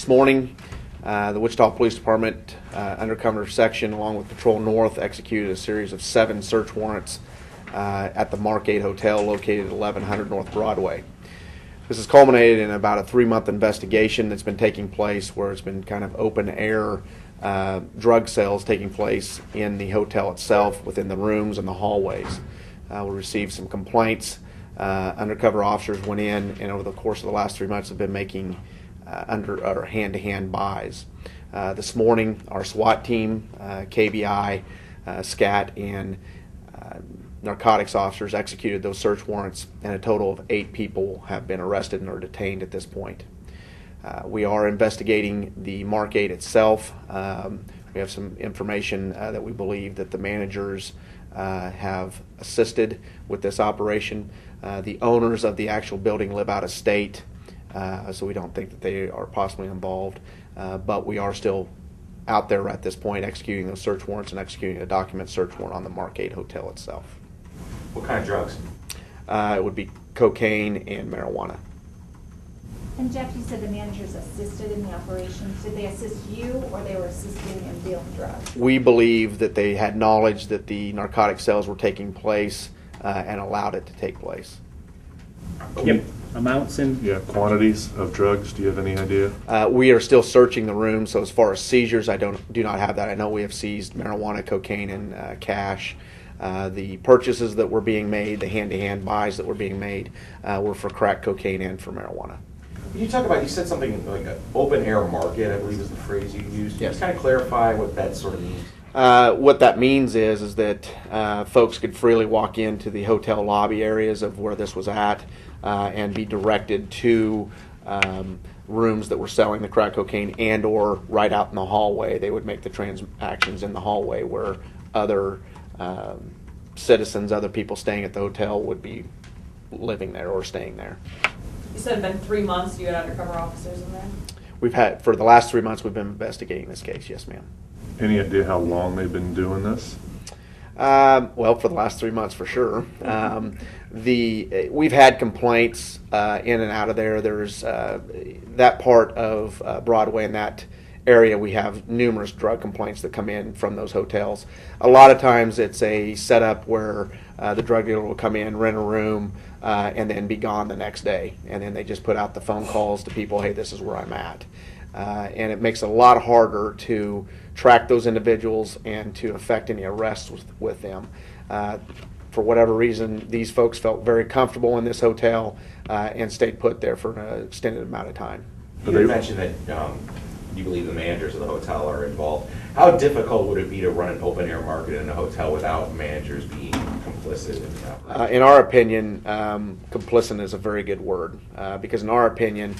This morning, the Wichita Police Department undercover section, along with Patrol North, executed a series of 7 search warrants at the Mark 8 Hotel located at 1100 North Broadway. This has culminated in about a 3-month investigation that's been taking place, where it's been kind of open air drug sales taking place in the hotel itself, within the rooms and the hallways. We received some complaints. Undercover officers went in, and over the course of the last 3 months have been making hand-to-hand buys. This morning, our SWAT team, KBI, SCAT, and narcotics officers executed those search warrants, and a total of 8 people have been arrested and are detained at this point. We are investigating the Mark 8 itself. We have some information that we believe that the managers have assisted with this operation. The owners of the actual building live out of state, so we don't think that they are possibly involved, but we are still out there at this point executing those search warrants and executing a document search warrant on the Mark 8 Hotel itself. What kind of drugs? It would be cocaine and marijuana. And Jeff, you said the managers assisted in the operations. Did they assist you, or they were assisting in dealing drugs? We believe that they had knowledge that the narcotic sales were taking place and allowed it to take place. Yep. Amounts and quantities of drugs. Do you have any idea? We are still searching the room, so as far as seizures, I do not have that. I know we have seized marijuana, cocaine, and cash. The purchases that were being made, the hand-to-hand buys that were being made, were for crack cocaine and for marijuana. Can you talk about, you said something like an open-air market, I believe is the phrase you used. Can Yes. you kind of clarify what that sort of means? What that means is that folks could freely walk into the hotel lobby areas of where this was at and be directed to rooms that were selling the crack cocaine, and or right out in the hallway. They would make the transactions in the hallway where other citizens, other people staying at the hotel would be living there or staying there. You said it's been 3 months you had undercover officers in there? We've had, for the last 3 months, we've been investigating this case, yes ma'am. Any idea how long they've been doing this? Well, for the last 3 months, for sure. We've had complaints in and out of there. There's that part of Broadway and that area. We have numerous drug complaints that come in from those hotels. A lot of times, it's a setup where the drug dealer will come in, rent a room, and then be gone the next day. And then they just put out the phone calls to people, "Hey, this is where I'm at." And it makes it a lot harder to track those individuals and to effect any arrests with them. For whatever reason, these folks felt very comfortable in this hotel and stayed put there for an extended amount of time. You mentioned that you believe the managers of the hotel are involved. How difficult would it be to run an open-air market in a hotel without managers being complicit in the operation? In our opinion, complicit is a very good word, because in our opinion,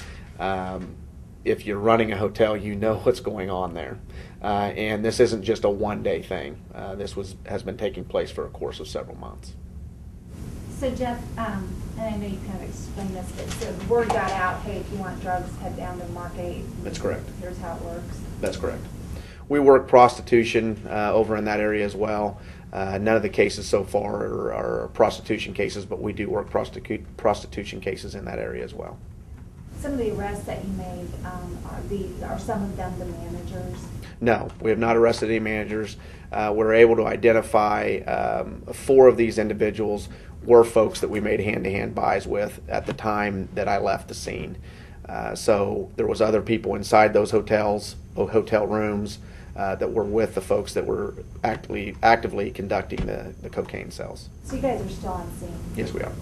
if you're running a hotel, you know what's going on there. And this isn't just a one-day thing. This has been taking place for a course of several months. So Jeff, and I know you kind of explained this, but so word got out, hey, if you want drugs, head down to Mark 8. That's correct. Here's how it works. That's correct. We work prostitution over in that area as well. None of the cases so far are prostitution cases, but we do work prostitution cases in that area as well. Some of the arrests that you made, are some of them the managers? No, we have not arrested any managers. We're able to identify 4 of these individuals were folks that we made hand-to-hand buys with at the time that I left the scene. So there was other people inside those hotel rooms that were with the folks that were actively conducting the cocaine sales. So you guys are still on scene? Yes, we are.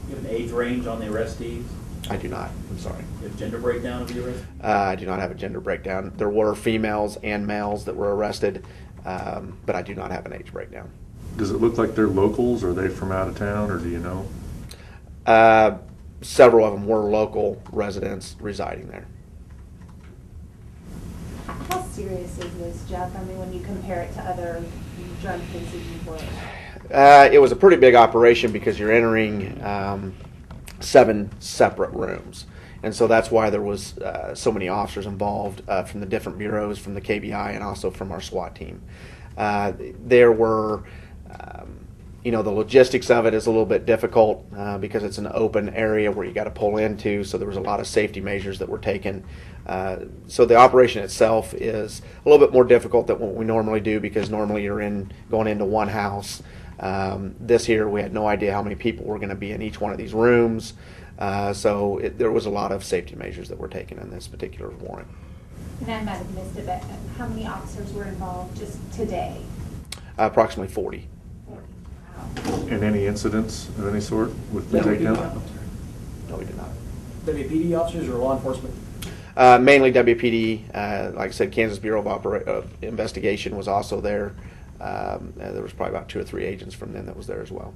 you have an age range on the arrestees? I do not. I'm sorry. You have a gender breakdown of the arrest? I do not have a gender breakdown. There were females and males that were arrested, but I do not have an age breakdown. Does it look like they're locals? Or are they from out of town, or do you know? Several of them were local residents residing there. How serious is this, Jeff? I mean, when you compare it to other drug cases you've worked? It was a pretty big operation because you're entering 7 separate rooms. And so that's why there was so many officers involved from the different bureaus, from the KBI, and also from our SWAT team. There were the logistics of it is a little bit difficult because it's an open area where you got to pull into. So there was a lot of safety measures that were taken. So the operation itself is a little bit more difficult than what we normally do because normally you're going into one house. This year we had no idea how many people were going to be in each one of these rooms. So there was a lot of safety measures that were taken in this particular warrant. And I might have missed it, but how many officers were involved just today? Approximately 40. 40. Wow. And any incidents of any sort with the takedown? No, we did not. WPD officers or law enforcement? Mainly WPD. Like I said, Kansas Bureau of Investigation was also there. There was probably about 2 or 3 agents from them that was there as well.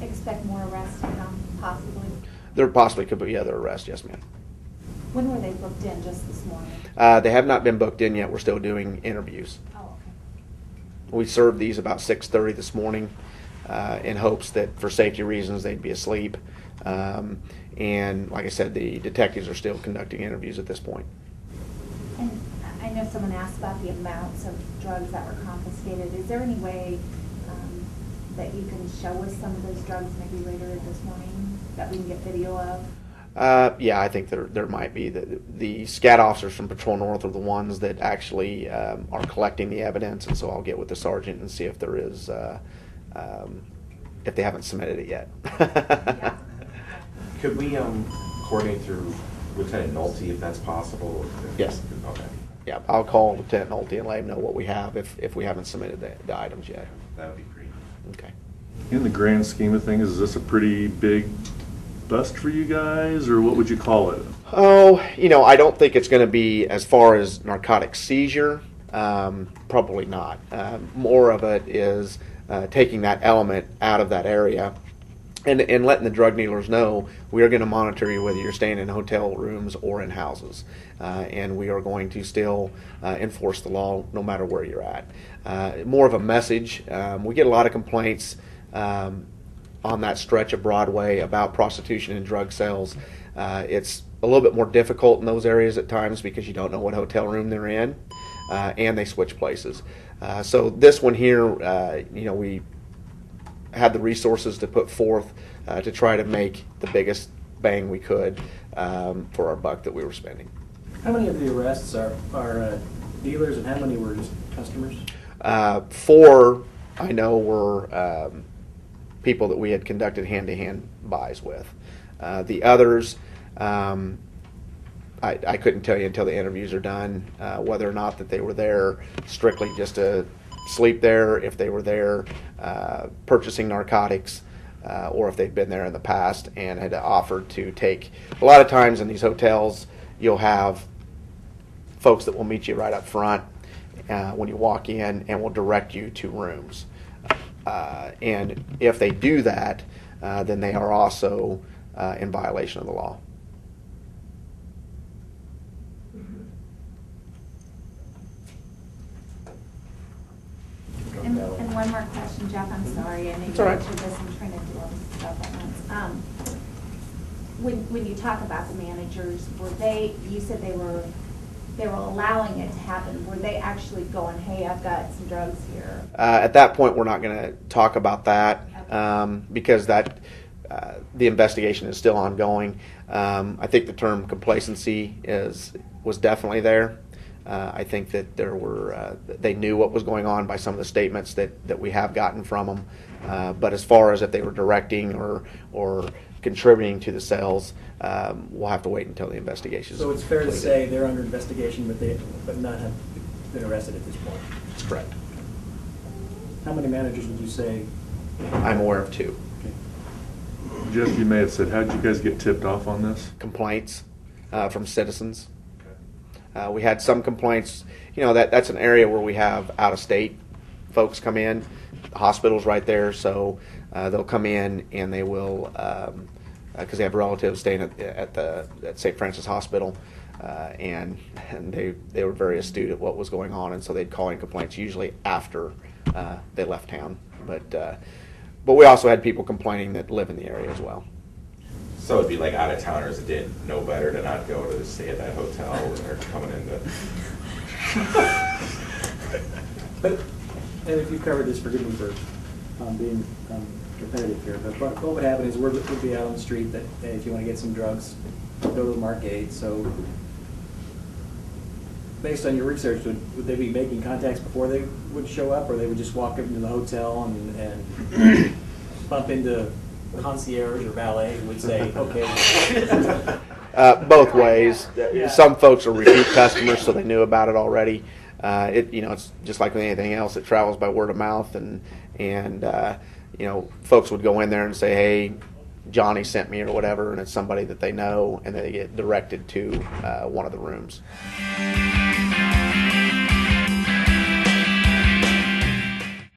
Expect more arrests to come, possibly? There possibly could be other arrests, yes, ma'am. When were they booked in, just this morning? They have not been booked in yet. We're still doing interviews. Oh, okay. We served these about 6:30 this morning in hopes that for safety reasons they'd be asleep. And like I said, the detectives are still conducting interviews at this point. And I know someone asked about the amounts of drugs that were confiscated. Is there any way that you can show us some of those drugs maybe later this morning that we can get video of? Yeah, I think there might be. The SCAT officers from Patrol North are the ones that actually are collecting the evidence, and so I'll get with the sergeant and see if there is, if they haven't submitted it yet. Yeah. Could we coordinate through Lieutenant Nolte if that's possible? Yes. Okay. Yeah, I'll call Lieutenant Nolte and let him know what we have if we haven't submitted the items yet. That would be great. Okay. In the grand scheme of things, is this a pretty big bust for you guys, or what would you call it? Oh, I don't think it's going to be as far as narcotic seizure. Probably not. More of it is taking that element out of that area and letting the drug dealers know we are going to monitor you whether you're staying in hotel rooms or in houses. And we are going to still enforce the law no matter where you're at. More of a message. We get a lot of complaints on that stretch of Broadway about prostitution and drug sales. It's a little bit more difficult in those areas at times because you don't know what hotel room they're in, and they switch places. So this one here, we had the resources to put forth to try to make the biggest bang we could for our buck that we were spending. How many of the arrests are dealers and how many were just customers? 4, I know, were people that we had conducted hand-to-hand buys with. The others, I couldn't tell you until the interviews are done whether or not that they were there strictly just to sleep there, if they were there purchasing narcotics, or if they've been there in the past and had offered to take. A lot of times in these hotels, you'll have folks that will meet you right up front when you walk in and will direct you to rooms. And if they do that, then they are also in violation of the law. And one more question, Jeff, I'm sorry, I know It's you all right. answered this, I'm trying to do all this stuff at once. When you talk about the managers, you said they were allowing it to happen, were they actually going, hey, I've got some drugs here? At that point, we're not going to talk about that because the investigation is still ongoing. I think the term complacency was definitely there. I think that they knew what was going on by some of the statements that we have gotten from them. But as far as if they were directing or contributing to the sales, we'll have to wait until the investigation is So it's fair to completed. say they're under investigation, but not have been arrested at this point. That's correct. How many managers would you say? I'm aware of 2 Okay. Jeff, you may have said, how did you guys get tipped off on this? complaints from citizens. We had some complaints. That's an area where we have out-of-state folks come in. The hospital's right there, so they'll come in and they will, because they have relatives staying at St. Francis Hospital, and they were very astute at what was going on, and so they'd call in complaints usually after they left town. But we also had people complaining that live in the area as well. So it'd be like out-of-towners that didn't know better to not go to stay at that hotel when they're coming into. But, and if you've covered this, forgive me for being competitive here, but what would happen is we'd be out on the street that, hey, if you want to get some drugs, go to the Markade. So based on your research, would they be making contacts before they would show up, or they would just walk up into the hotel and bump into concierge or valet who would say, okay. Both ways. Yeah. Some folks are repeat customers, so they knew about it already. It's just like with anything else. It travels by word of mouth, and folks would go in there and say, "Hey, Johnny sent me," or whatever, and it's somebody that they know, and they get directed to one of the rooms.